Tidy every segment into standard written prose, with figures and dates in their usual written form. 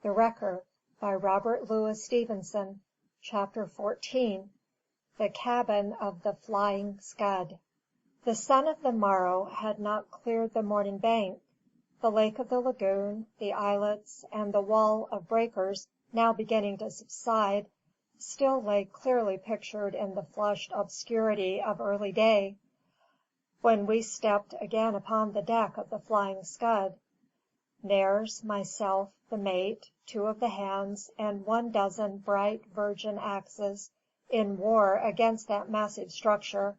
THE WRECKER by Robert Louis Stevenson. Chapter 14. The Cabin of the Flying Scud. The sun of the morrow had not cleared the morning bank. The lake of the lagoon, the islets, and the wall of breakers now beginning to subside, still lay clearly pictured in the flushed obscurity of early day, when we stepped again upon the deck of the Flying Scud. Nares, myself, the mate, 2 of the hands, and 12 bright virgin axes, in war against that massive structure.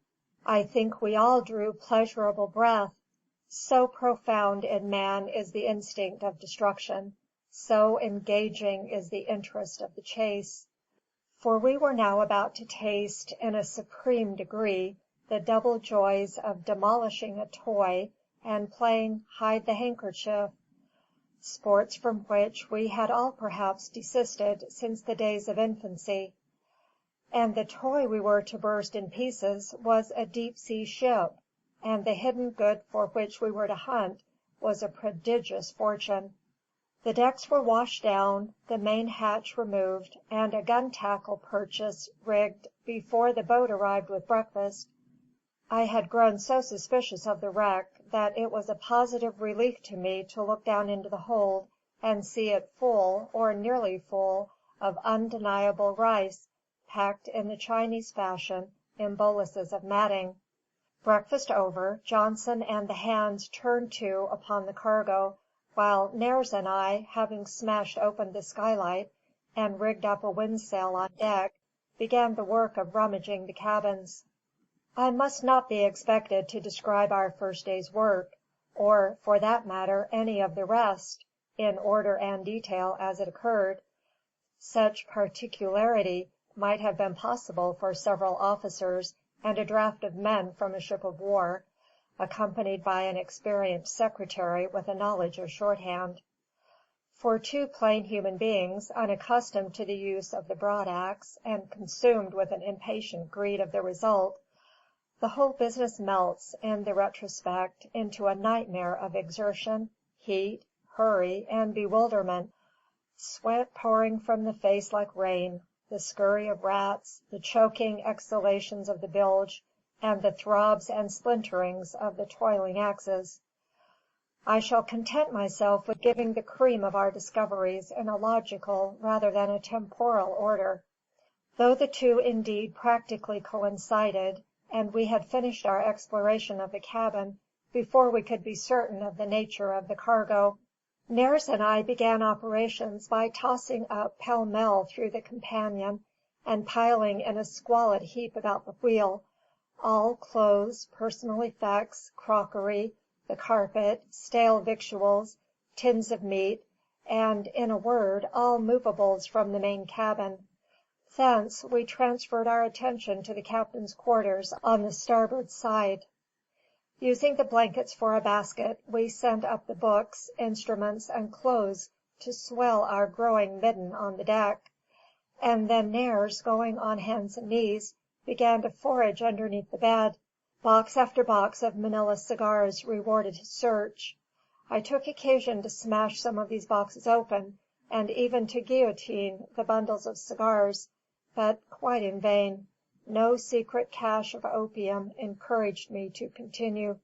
I think we all drew pleasurable breath. So profound in man is the instinct of destruction, so engaging is the interest of the chase. For we were now about to taste, in a supreme degree, the double joys of demolishing a toy and playing hide the handkerchief, sports from which we had all perhaps desisted since the days of infancy. And the toy we were to burst in pieces was a deep-sea ship, and the hidden good for which we were to hunt was a prodigious fortune. The decks were washed down, the main hatch removed, and a gun-tackle purchase rigged before the boat arrived with breakfast. I had grown so suspicious of the wreck that it was a positive relief to me to look down into the hold and see it full, or nearly full, of undeniable rice, packed in the Chinese fashion in boluses of matting. Breakfast over, Johnson and the hands turned to upon the cargo, while Nares and I, having smashed open the skylight and rigged up a windsail on deck, began the work of rummaging the cabins. I must not be expected to describe our first day's work, or, for that matter, any of the rest, in order and detail as it occurred. Such particularity might have been possible for several officers and a draft of men from a ship of war, accompanied by an experienced secretary with a knowledge of shorthand. For 2 plain human beings, unaccustomed to the use of the broadaxe, and consumed with an impatient greed of the result, the whole business melts, in the retrospect, into a nightmare of exertion, heat, hurry, and bewilderment, sweat pouring from the face like rain, the scurry of rats, the choking exhalations of the bilge, and the throbs and splinterings of the toiling axes. I shall content myself with giving the cream of our discoveries in a logical rather than a temporal order. Though the 2 indeed practically coincided, and we had finished our exploration of the cabin before we could be certain of the nature of the cargo. Nares and I began operations by tossing up pell-mell through the companion, and piling in a squalid heap about the wheel, all clothes, personal effects, crockery, the carpet, stale victuals, tins of meat, and, in a word, all movables from the main cabin. Thence we transferred our attention to the captain's quarters on the starboard side. Using the blankets for a basket, we sent up the books, instruments, and clothes to swell our growing midden on the deck; and then Nares, going on hands and knees, began to forage underneath the bed. Box after box of Manila cigars rewarded his search. I took occasion to smash some of these boxes open, and even to guillotine the bundles of cigars, but quite in vain. No secret cache of opium encouraged me to continue.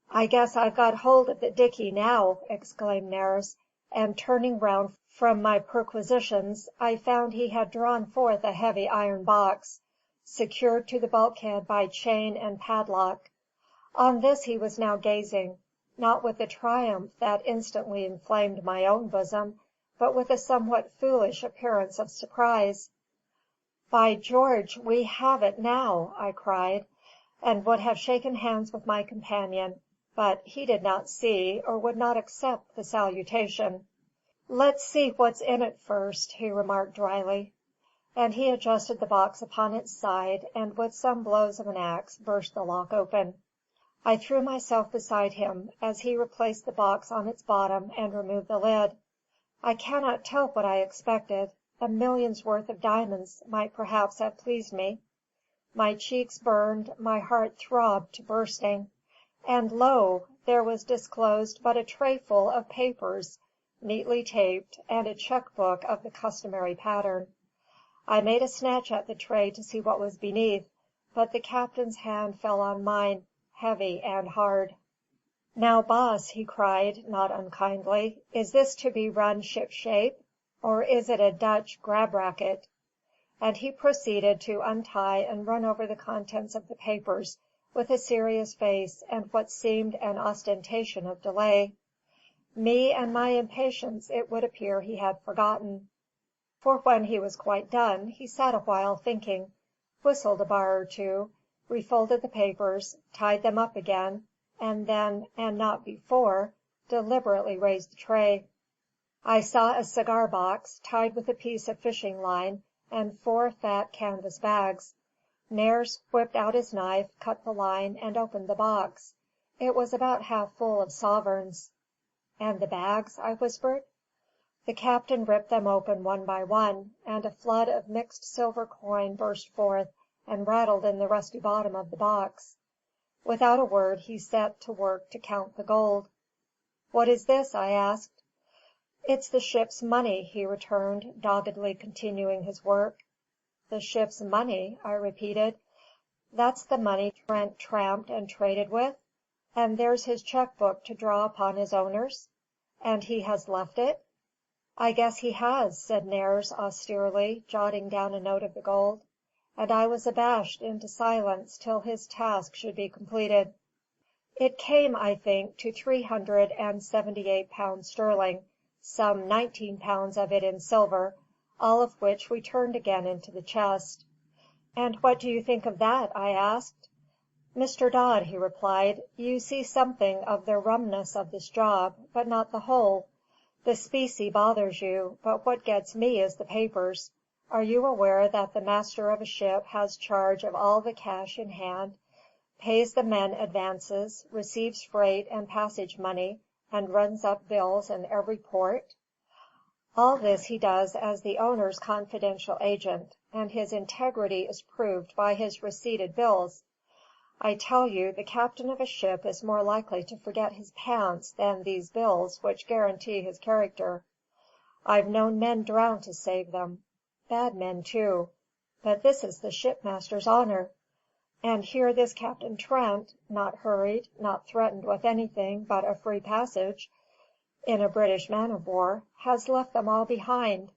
"I guess I've got hold of the dickey now," exclaimed Nares; and turning round from my perquisitions, I found he had drawn forth a heavy iron box, secured to the bulkhead by chain and padlock. On this he was now gazing, not with the triumph that instantly inflamed my own bosom, but with a somewhat foolish appearance of surprise. "By George, we have it now!" I cried, and would have shaken hands with my companion, but he did not see, or would not accept the salutation. "Let's see what's in it first," he remarked dryly. And he adjusted the box upon its side, and with some blows of an axe burst the lock open. I threw myself beside him, as he replaced the box on its bottom and removed the lid. I cannot tell what I expected. A million's worth of diamonds might perhaps have pleased me. My cheeks burned, my heart throbbed to bursting. And lo! there was disclosed but a trayful of papers, neatly taped, and a cheque book of the customary pattern. I made a snatch at the tray to see what was beneath, but the captain's hand fell on mine, heavy and hard. "Now, boss," he cried, not unkindly, "is this to be run ship shape, or is it a Dutch grab racket?" And he proceeded to untie and run over the contents of the papers with a serious face and what seemed an ostentation of delay. Me and my impatience it would appear he had forgotten; for when he was quite done, he sat a while thinking, whistled a bar or two, refolded the papers, tied them up again, and then, and not before, deliberately raised the tray. I saw a cigar box, tied with a piece of fishing line, and 4 fat canvas bags. Nares whipped out his knife, cut the line, and opened the box. It was about half full of sovereigns. "And the bags?" I whispered. The captain ripped them open one by one, and a flood of mixed silver coin burst forth and rattled in the rusty bottom of the box. Without a word he set to work to count the gold. "What is this?" I asked. "It's the ship's money," he returned, doggedly continuing his work. "The ship's money?" I repeated. "That's the money Trent tramped and traded with? And there's his cheque book to draw upon his owners? And he has left it?" "I guess he has," said Nares austerely, jotting down a note of the gold; and I was abashed into silence till his task should be completed. It came, I think, to £378 sterling, some £19 of it in silver, all of which we turned again into the chest. "And what do you think of that?" I asked. "Mr. Dodd," he replied, "you see something of the rumness of this job, but not the whole. The specie bothers you, but what gets me is the papers. Are you aware that the master of a ship has charge of all the cash in hand, pays the men advances, receives freight and passage money, and runs up bills in every port? All this he does as the owner's confidential agent, and his integrity is proved by his receipted bills. I tell you, the captain of a ship is more likely to forget his pants than these bills which guarantee his character. I've known men drown to save them, bad men too, but this is the shipmaster's honour. And here this Captain Trent, not hurried, not threatened with anything but a free passage in a British man of war, has left them all behind.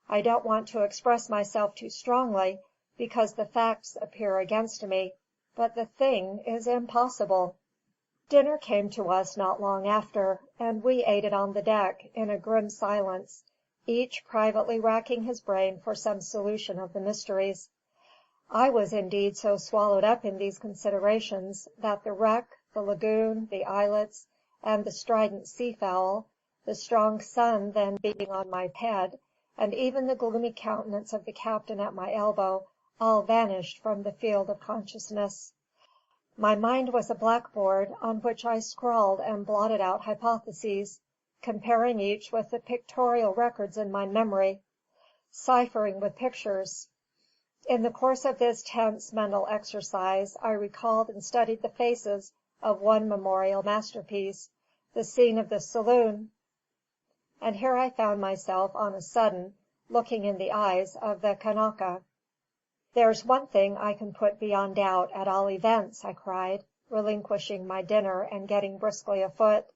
I don't want to express myself too strongly, because the facts appear against me, but the thing is impossible." Dinner came to us not long after, and we ate it on the deck, in a grim silence, each privately racking his brain for some solution of the mysteries. I was indeed so swallowed up in these considerations, that the wreck, the lagoon, the islets, and the strident sea-fowl, the strong sun then beating on my head, and even the gloomy countenance of the captain at my elbow, all vanished from the field of consciousness. My mind was a blackboard, on which I scrawled and blotted out hypotheses, comparing each with the pictorial records in my memory, ciphering with pictures. In the course of this tense mental exercise, I recalled and studied the faces of one memorial masterpiece, the scene of the saloon; and here I found myself, on a sudden, looking in the eyes of the Kanaka. "There's one thing I can put beyond doubt, at all events," I cried, relinquishing my dinner and getting briskly afoot.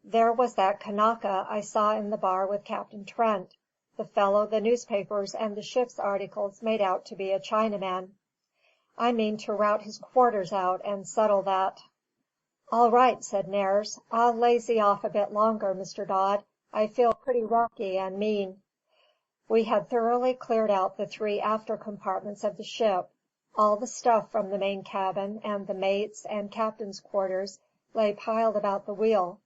"There was that Kanaka I saw in the bar with Captain Trent, the fellow the newspapers and the ship's articles made out to be a Chinaman. I mean to rout his quarters out and settle that." "All right," said Nares. "I'll lazy off a bit longer, Mr. Dodd. I feel pretty rocky and mean." We had thoroughly cleared out the 3 after compartments of the ship. All the stuff from the main cabin and the mate's and captain's quarters lay piled about the wheel;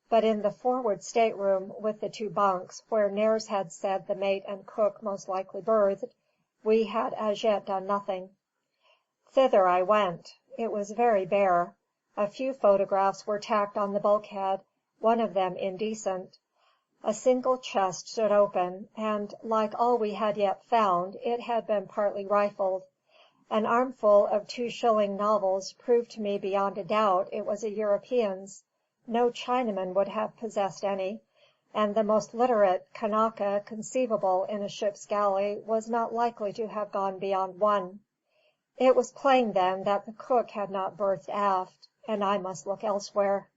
but in the forward stateroom, with the 2 bunks, where Nares had said the mate and cook most likely berthed, we had as yet done nothing. Thither I went. It was very bare. A few photographs were tacked on the bulkhead, one of them indecent. A single chest stood open, and, like all we had yet found, it had been partly rifled. An armful of 2-shilling novels proved to me beyond a doubt it was a European's. No Chinaman would have possessed any, and the most literate Kanaka conceivable in a ship's galley was not likely to have gone beyond one. It was plain, then, that the cook had not berthed aft, and I must look elsewhere.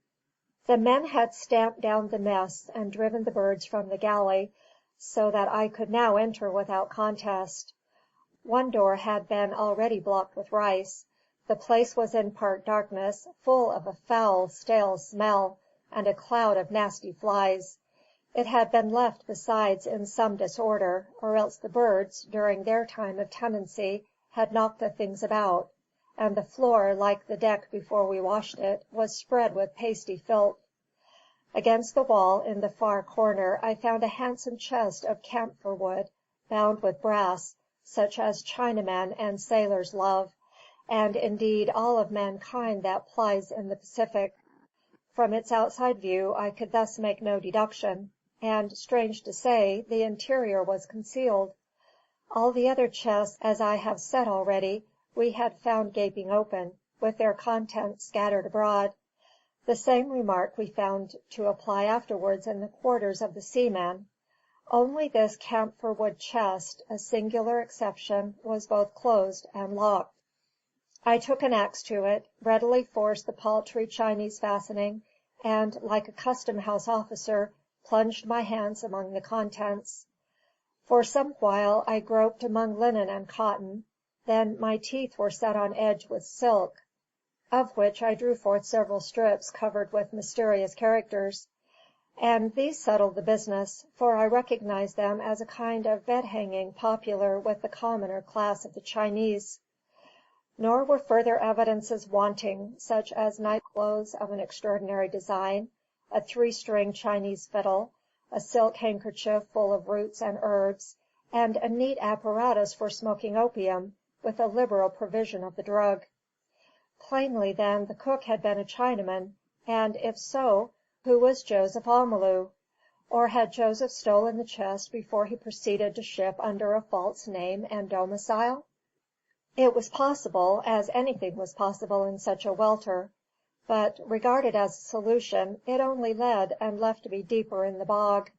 The men had stamped down the mess and driven the birds from the galley, so that I could now enter without contest. One door had been already blocked with rice. The place was in part darkness, full of a foul, stale smell, and a cloud of nasty flies. It had been left, besides, in some disorder, or else the birds, during their time of tenancy, had knocked the things about, and the floor, like the deck before we washed it, was spread with pasty filth. Against the wall, in the far corner, I found a handsome chest of camphor wood, bound with brass, such as Chinamen and sailors love, and indeed all of mankind that plies in the Pacific. From its outside view I could thus make no deduction, and, strange to say, the interior was concealed. All the other chests, as I have said already, we had found gaping open, with their contents scattered abroad. The same remark we found to apply afterwards in the quarters of the seamen. Only this camphor wood chest, a singular exception, was both closed and locked. I took an axe to it, readily forced the paltry Chinese fastening, and, like a custom-house officer, plunged my hands among the contents. For some while I groped among linen and cotton, then my teeth were set on edge with silk, of which I drew forth several strips covered with mysterious characters, and these settled the business, for I recognized them as a kind of bed-hanging popular with the commoner class of the Chinese. Nor were further evidences wanting, such as night-clothes of an extraordinary design, a 3-string Chinese fiddle, a silk handkerchief full of roots and herbs, and a neat apparatus for smoking opium, with a liberal provision of the drug. Plainly, then, the cook had been a Chinaman, and, if so, who was Joseph Amalu? Or had Joseph stolen the chest before he proceeded to ship under a false name and domicile? It was possible, as anything was possible in such a welter; but, regarded as a solution, it only led and left me deeper in the bog.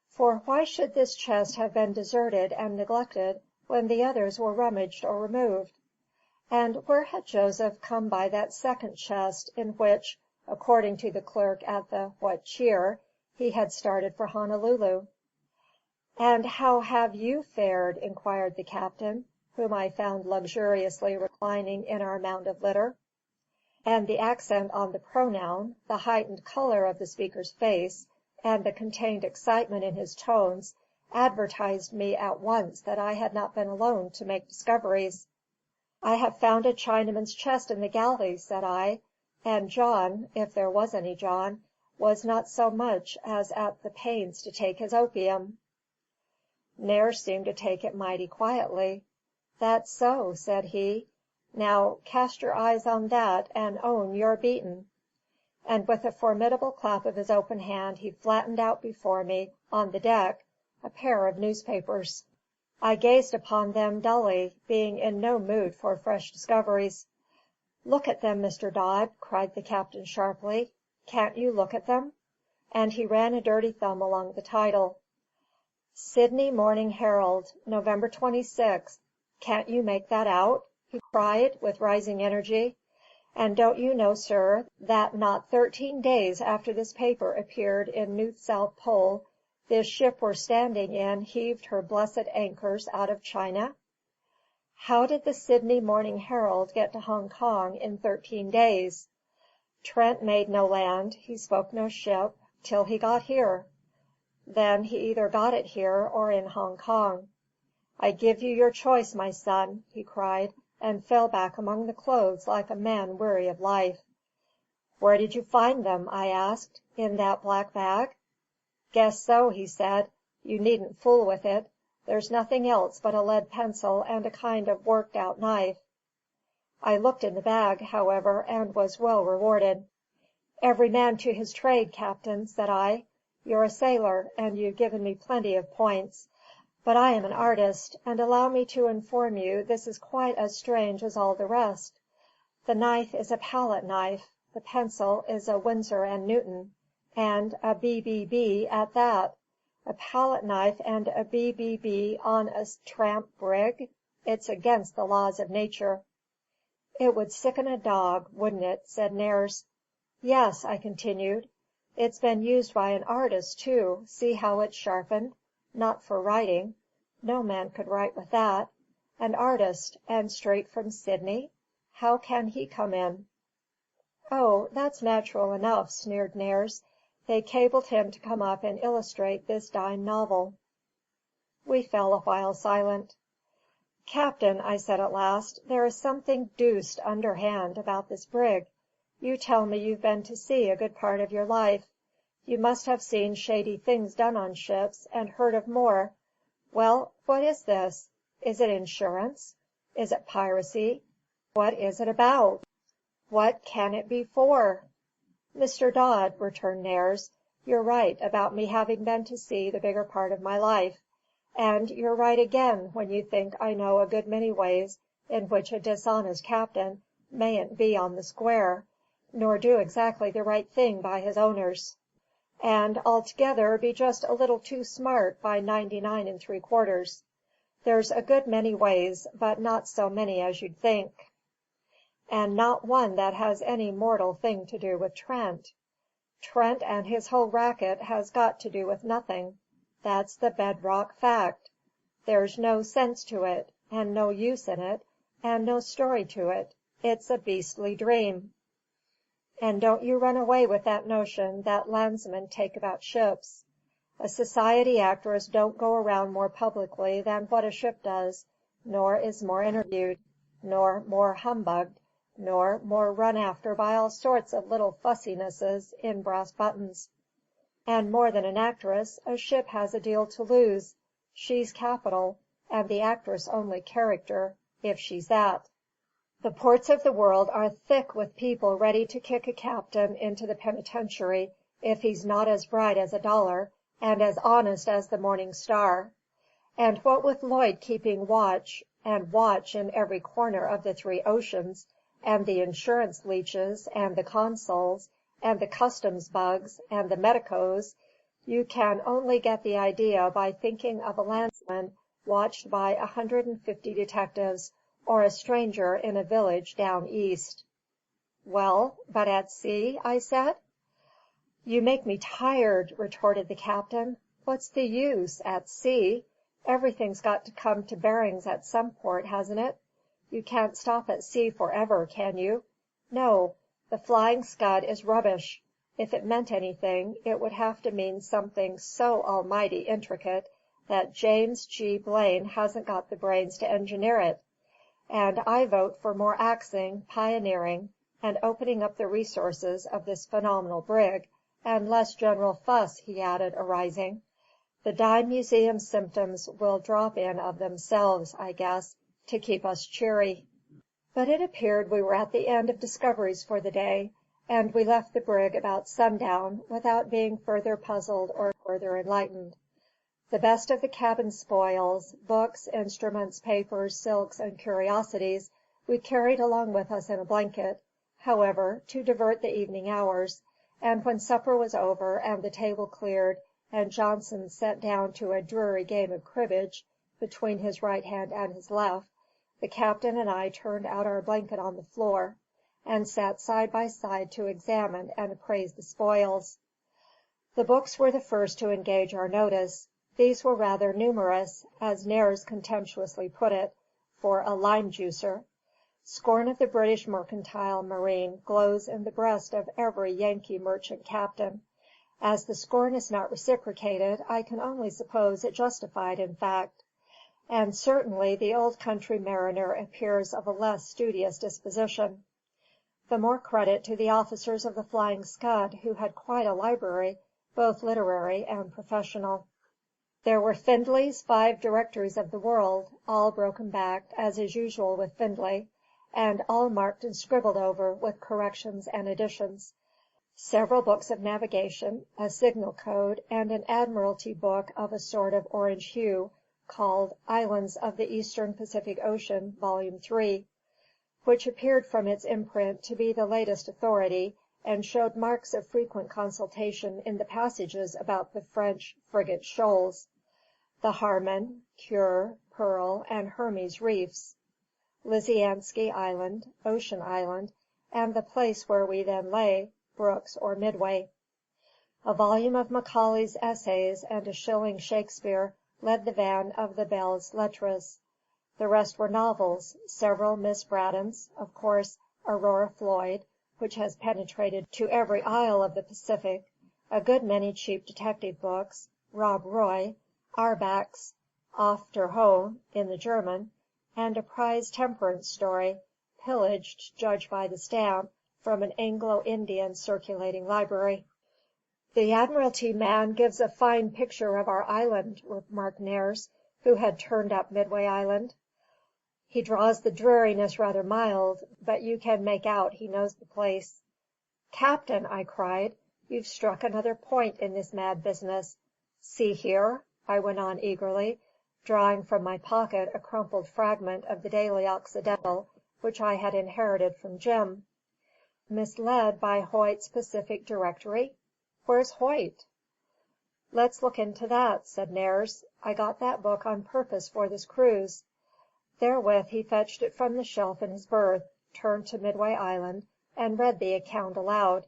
For why should this chest have been deserted and neglected when the others were rummaged or removed? And where had Joseph come by that second chest, in which, according to the clerk at the What Cheer, he had started for Honolulu? "And how have you fared?" inquired the captain, whom I found luxuriously reclining in our mound of litter; and the accent on the pronoun, the heightened colour of the speaker's face, and the contained excitement in his tones, advertised me at once that I had not been alone to make discoveries. "I have found a Chinaman's chest in the galley," said I, "and John, if there was any John, was not so much as at the pains to take his opium." Nares seemed to take it mighty quietly. "That's so," said he. "Now, cast your eyes on that, and own you're beaten." And with a formidable clap of his open hand he flattened out before me, on the deck, a pair of newspapers. I gazed upon them dully, being in no mood for fresh discoveries. "Look at them, Mr. Dodd," cried the captain sharply. "Can't you look at them?" And he ran a dirty thumb along the title. "Sydney Morning Herald, November 26th. Can't you make that out?" he cried, with rising energy. "And don't you know, sir, that not 13 days after this paper appeared in New South Pole, this ship we're standing in heaved her blessed anchors out of China?" How did the Sydney Morning Herald get to Hong Kong in 13 days? Trent made no land, he spoke no ship, till he got here. Then he either got it here or in Hong Kong. "I give you your choice, my son," he cried, and fell back among the clothes like a man weary of life. "Where did you find them?" I asked. "In that black bag?" "Guess so," he said. "You needn't fool with it. There's nothing else but a lead pencil and a kind of worked out knife." I looked in the bag, however, and was well rewarded. "Every man to his trade, captain," said I. "You're a sailor, and you've given me plenty of points. But I am an artist, and allow me to inform you this is quite as strange as all the rest. The knife is a palette knife, the pencil is a Winsor and Newton, and a BBB at that. A palette knife and a BBB on a tramp brig! It's against the laws of nature." "It would sicken a dog, wouldn't it?" said Nares. "Yes," I continued. "It's been used by an artist, too. See how it's sharpened. Not for writing. No man could write with that. An artist, and straight from Sydney? How can he come in?" "Oh, that's natural enough," sneered Nares. "They cabled him to come up and illustrate this dime novel." We fell a while silent. "Captain," I said at last, "there is something deuced underhand about this brig. You tell me you've been to sea a good part of your life. You must have seen shady things done on ships, and heard of more. Well, what is this? Is it insurance? Is it piracy? What is it about? What can it be for?" "Mr. Dodd," returned Nares, "you're right about me having been to sea the bigger part of my life. And you're right again when you think I know a good many ways in which a dishonest captain mayn't be on the square, nor do exactly the right thing by his owners, and altogether be just a little too smart by 99 3/4. There's a good many ways, but not so many as you'd think. And not one that has any mortal thing to do with Trent. Trent and his whole racket has got to do with nothing. That's the bedrock fact. There's no sense to it, and no use in it, and no story to it. It's a beastly dream. And don't you run away with that notion that landsmen take about ships. A society actress don't go around more publicly than what a ship does, nor is more interviewed, nor more humbugged, nor more run after by all sorts of little fussinesses in brass buttons. And more than an actress, a ship has a deal to lose. She's capital, and the actress only character, if she's that. The ports of the world are thick with people ready to kick a captain into the penitentiary if he's not as bright as a dollar, and as honest as the morning star. And what with Lloyd keeping watch, and watch in every corner of the 3 oceans, and the insurance leeches, and the consuls, and the customs bugs, and the medicos, you can only get the idea by thinking of a landsman watched by 150 detectives, or a stranger in a village down east." "Well, but at sea?" I said. "You make me tired," retorted the captain. "What's the use, at sea? Everything's got to come to bearings at some port, hasn't it? You can't stop at sea for ever, can you? No. The Flying Scud is rubbish. If it meant anything, it would have to mean something so almighty intricate that James G. Blaine hasn't got the brains to engineer it. And I vote for more axing, pioneering, and opening up the resources of this phenomenal brig, and less general fuss," he added, arising. "The dime museum symptoms will drop in of themselves, I guess, to keep us cheery." But it appeared we were at the end of discoveries for the day, and we left the brig about sundown, without being further puzzled or further enlightened. The best of the cabin spoils, books, instruments, papers, silks, and curiosities, we carried along with us in a blanket, however, to divert the evening hours; and when supper was over, and the table cleared, and Johnson sat down to a dreary game of cribbage between his right hand and his left, the captain and I turned out our blanket on the floor, and sat side by side to examine and appraise the spoils. The books were the first to engage our notice. These were rather numerous, as Nares contemptuously put it, for a lime juicer. Scorn of the British mercantile marine glows in the breast of every Yankee merchant captain. As the scorn is not reciprocated, I can only suppose it justified in fact. And certainly the old country mariner appears of a less studious disposition. The more credit to the officers of the Flying Scud, who had quite a library, both literary and professional. There were Findlay's 5 Directories of the World, all broken backed, as is usual with Findlay, and all marked and scribbled over, with corrections and additions. Several books of navigation, a signal code, and an admiralty book of a sort of orange hue, called Islands of the Eastern Pacific Ocean, Volume 3, which appeared from its imprint to be the latest authority, and showed marks of frequent consultation in the passages about the French frigate shoals, the Harman, Cure, Pearl, and Hermes reefs, Lisiansky Island, Ocean Island, and the place where we then lay, Brooks or Midway. A volume of Macaulay's essays and a shilling Shakespeare led the van of the belles lettres. The rest were novels, several Miss Braddons, of course, Aurora Floyd, which has penetrated to every isle of the Pacific, a good many cheap detective books, Rob Roy, Auerbach's Auf der Hohe in the German, and a prize temperance story, pillaged, judged by the stamp, from an Anglo-Indian circulating library. "The Admiralty man gives a fine picture of our island," remarked Nares, who had turned up Midway Island. "He draws the dreariness rather mild, but you can make out he knows the place." "Captain," I cried, "you've struck another point in this mad business. See here," I went on eagerly, drawing from my pocket a crumpled fragment of the Daily Occidental which I had inherited from Jim. "Misled by Hoyt's Pacific Directory? Where's Hoyt?" "Let's look into that," said Nares. "I got that book on purpose for this cruise." Therewith he fetched it from the shelf in his berth, turned to Midway Island, and read the account aloud.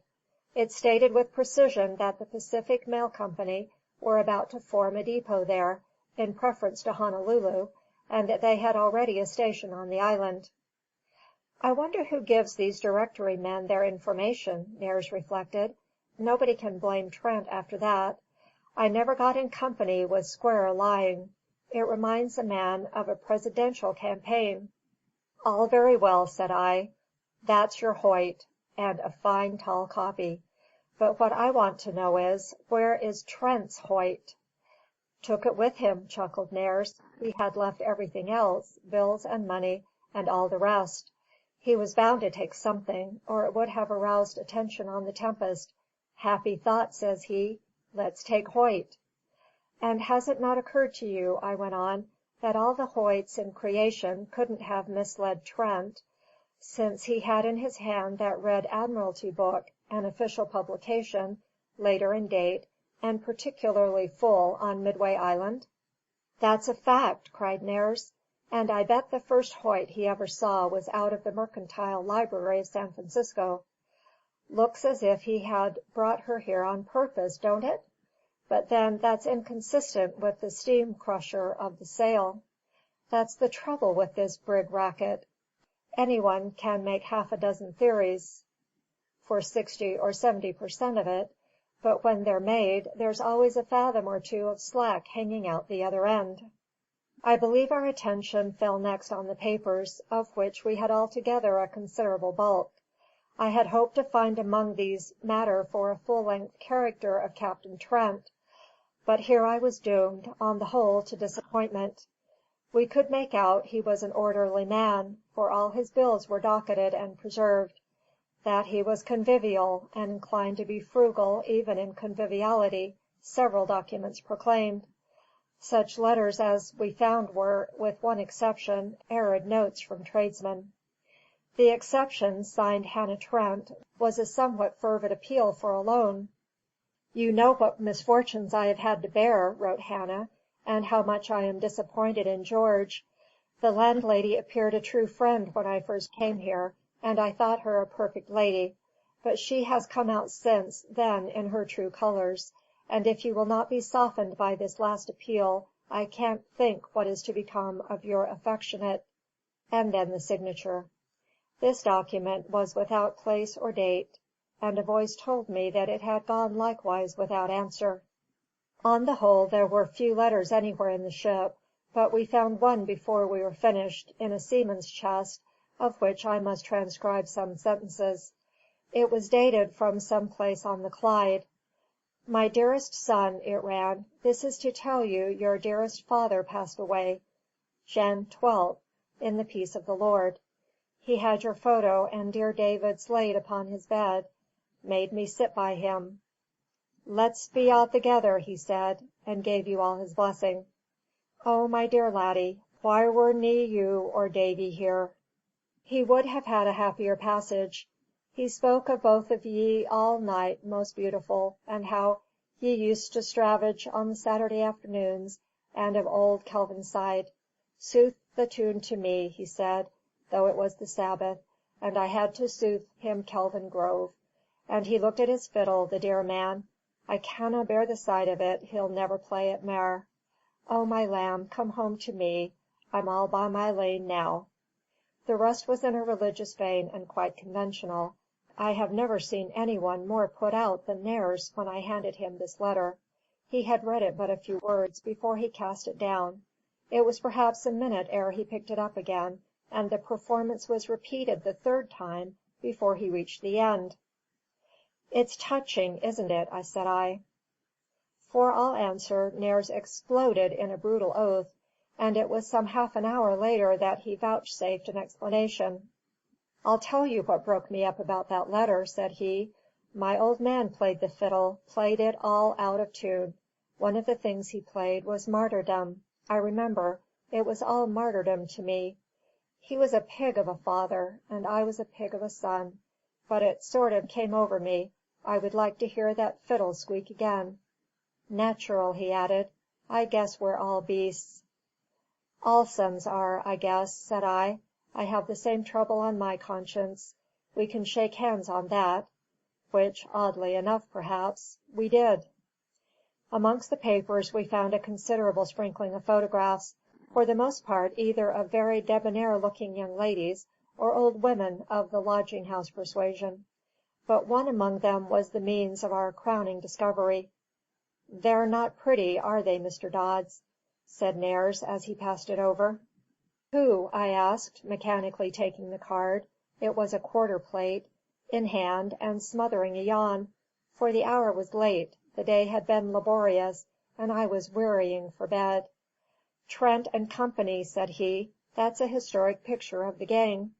It stated with precision that the Pacific Mail Company were about to form a depot there, in preference to Honolulu, and that they had already a station on the island. "I wonder who gives these Directory men their information," Nares reflected. "Nobody can blame Trent after that. I never got in company with square lying. It reminds a man of a presidential campaign." "All very well," said I. "That's your Hoyt, and a fine tall copy. But what I want to know is, where is Trent's Hoyt?" "Took it with him," chuckled Nares. "He had left everything else, bills and money, and all the rest. He was bound to take something, or it would have aroused attention on the Tempest. Happy thought, says he, let's take Hoyt." "And has it not occurred to you," I went on, "that all the Hoyts in creation couldn't have misled Trent, since he had in his hand that red Admiralty book, an official publication, later in date, and particularly full on Midway Island?" "That's a fact," cried Nares. "And I bet the first Hoyt he ever saw was out of the Mercantile Library of San Francisco. Looks as if he had brought her here on purpose, don't it? But then that's inconsistent with the steam crusher of the sale. That's the trouble with this brig racket. Anyone can make half a dozen theories for 60 or 70% of it, but when they're made, there's always a fathom or two of slack hanging out the other end." I believe our attention fell next on the papers, of which we had altogether a considerable bulk. I had hoped to find among these matter for a full-length character of Captain Trent, but here I was doomed, on the whole, to disappointment. We could make out he was an orderly man, for all his bills were docketed and preserved; that he was convivial, and inclined to be frugal even in conviviality, several documents proclaimed. Such letters as we found were, with one exception, arid notes from tradesmen. The exception, signed Hannah Trent, was a somewhat fervid appeal for a loan. "You know what misfortunes I have had to bear," wrote Hannah, "and how much I am disappointed in George. The landlady appeared a true friend when I first came here, and I thought her a perfect lady; but she has come out since then in her true colours, and if you will not be softened by this last appeal, I can't think what is to become of your affectionate," and then the signature. This document was without place or date, and a voice told me that it had gone likewise without answer. On the whole, there were few letters anywhere in the ship, but we found one before we were finished, in a seaman's chest, of which I must transcribe some sentences. It was dated from some place on the Clyde. "My dearest son," it ran, "this is to tell you your dearest father passed away, Jan. 12th, in the peace of the Lord. He had your photo and dear David's laid upon his bed, made me sit by him. 'Let's be a' together,' he said, and gave you all his blessing. Oh, my dear laddie, why were nie you or Davy here?" He would have had a happier passage. He spoke of both of ye all night most beautiful, and how ye used to stravage on the Saturday afternoons, and of old Kelvinside. Sooth the tune to me, he said, though it was the Sabbath, and I had to sooth him Kelvin Grove. And he looked at his fiddle, the dear man. I canna bear the sight of it, he'll never play it mair. Oh, my lamb, come home to me, I'm all by my lane now. The rest was in a religious vein and quite conventional. I have never seen any one more put out than Nares when I handed him this letter. He had read it but a few words before he cast it down. It was perhaps a minute ere he picked it up again, and the performance was repeated the third time before he reached the end. "It's touching, isn't it?" said I. For all answer, Nares exploded in a brutal oath, and it was some half an hour later that he vouchsafed an explanation. "I'll tell you what broke me up about that letter," said he. "My old man played the fiddle, played it all out of tune. One of the things he played was Martyrdom. I remember, it was all martyrdom to me. He was a pig of a father, and I was a pig of a son, but it sort of came over me, I would like to hear that fiddle squeak again. Natural," he added. "I guess we're all beasts." "All sons are, I guess," said I. "I have the same trouble on my conscience. We can shake hands on that." Which, oddly enough perhaps, we did. Amongst the papers we found a considerable sprinkling of photographs, for the most part either of very debonair looking young ladies, or old women of the lodging house persuasion. But one among them was the means of our crowning discovery. "They're not pretty, are they, Mr. Dodds?" said Nares, as he passed it over. "Who?" I asked, mechanically taking the card (it was a quarter plate) in hand, and smothering a yawn, for the hour was late, the day had been laborious, and I was wearying for bed. "Trent and Company," said he. "That's a historic picture of the gang."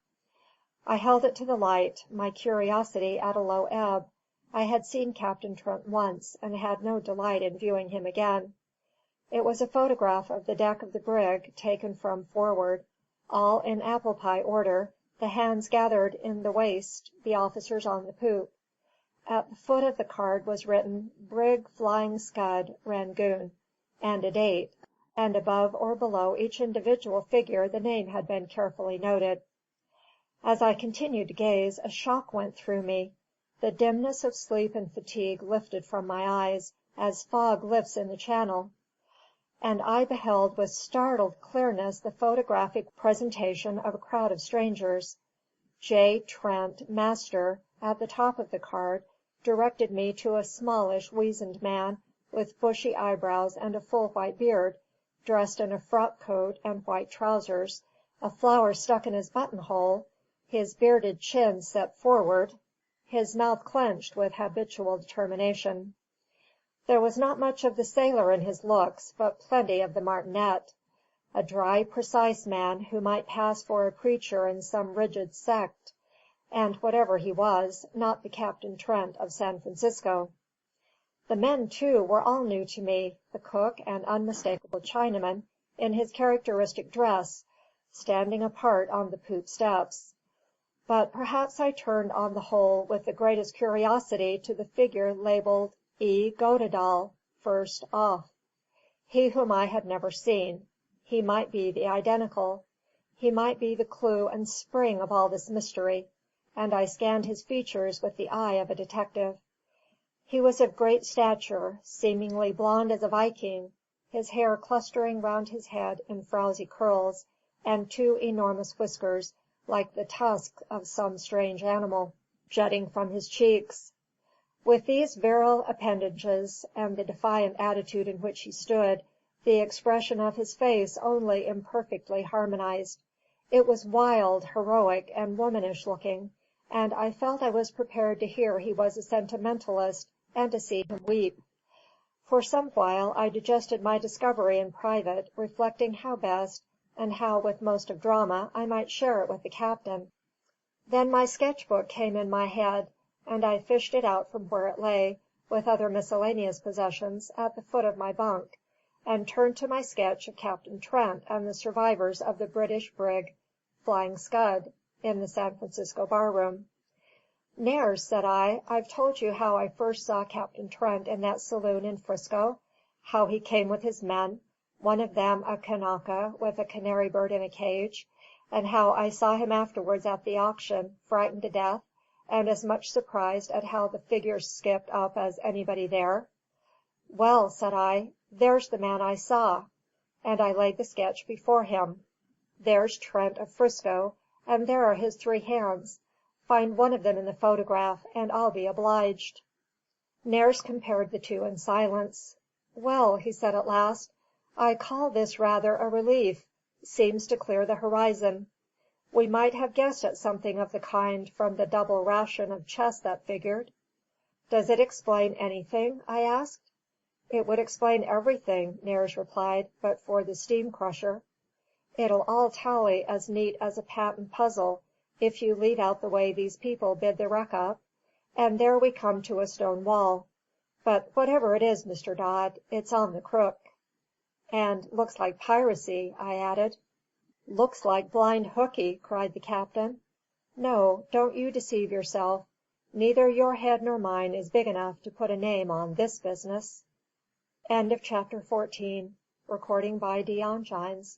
I held it to the light, my curiosity at a low ebb. I had seen Captain Trent once, and had no delight in viewing him again. It was a photograph of the deck of the brig, taken from forward, all in apple pie order, the hands gathered in the waist, the officers on the poop. At the foot of the card was written "Brig Flying Scud, Rangoon," and a date, and above or below each individual figure the name had been carefully noted. As I continued to gaze, a shock went through me. The dimness of sleep and fatigue lifted from my eyes, as fog lifts in the Channel, and I beheld with startled clearness the photographic presentation of a crowd of strangers. J. Trent, Master, at the top of the card, directed me to a smallish, weazened man, with bushy eyebrows and a full white beard, dressed in a frock coat and white trousers, a flower stuck in his buttonhole, his bearded chin set forward, his mouth clenched with habitual determination. There was not much of the sailor in his looks, but plenty of the martinet. A dry, precise man, who might pass for a preacher in some rigid sect, and whatever he was, not the Captain Trent of San Francisco. The men, too, were all new to me, the cook, an unmistakable Chinaman, in his characteristic dress, standing apart on the poop steps. But perhaps I turned on the whole with the greatest curiosity to the figure labelled E. Goddedaal, first off. He whom I had never seen. He might be the identical. He might be the clue and spring of all this mystery, and I scanned his features with the eye of a detective. He was of great stature, seemingly blond as a Viking, his hair clustering round his head in frowsy curls, and two enormous whiskers, like the tusks of some strange animal, jutting from his cheeks. With these virile appendages, and the defiant attitude in which he stood, the expression of his face only imperfectly harmonized. It was wild, heroic, and womanish looking, and I felt I was prepared to hear he was a sentimentalist, and to see him weep. For some while I digested my discovery in private, reflecting how best, and how with most of drama, I might share it with the captain. Then my sketch book came in my head, and I fished it out from where it lay, with other miscellaneous possessions, at the foot of my bunk, and turned to my sketch of Captain Trent and the survivors of the British brig Flying Scud, in the San Francisco bar room. "Nares," said I, "I've told you how I first saw Captain Trent in that saloon in 'Frisco; how he came with his men, one of them a Kanaka with a canary bird in a cage; and how I saw him afterwards at the auction, frightened to death, and as much surprised at how the figures skipped up as anybody there. Well," said I, "there's the man I saw." And I laid the sketch before him. "There's Trent of 'Frisco, and there are his three hands. Find one of them in the photograph, and I'll be obliged." Nares compared the two in silence. "Well," he said at last, "I call this rather a relief. Seems to clear the horizon. We might have guessed at something of the kind from the double ration of chess that figured." "Does it explain anything?" I asked. "It would explain everything," Nares replied, "but for the steam crusher. It'll all tally as neat as a patent puzzle, if you leave out the way these people bid the wreck up; and there we come to a stone wall. But whatever it is, Mr. Dodd, it's on the crook." "And looks like piracy," I added. "Looks like blind hookey," cried the captain. "No, don't you deceive yourself. Neither your head nor mine is big enough to put a name on this business." CHAPTER XV.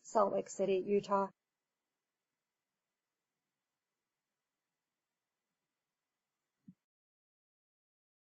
Salt Lake City, Utah.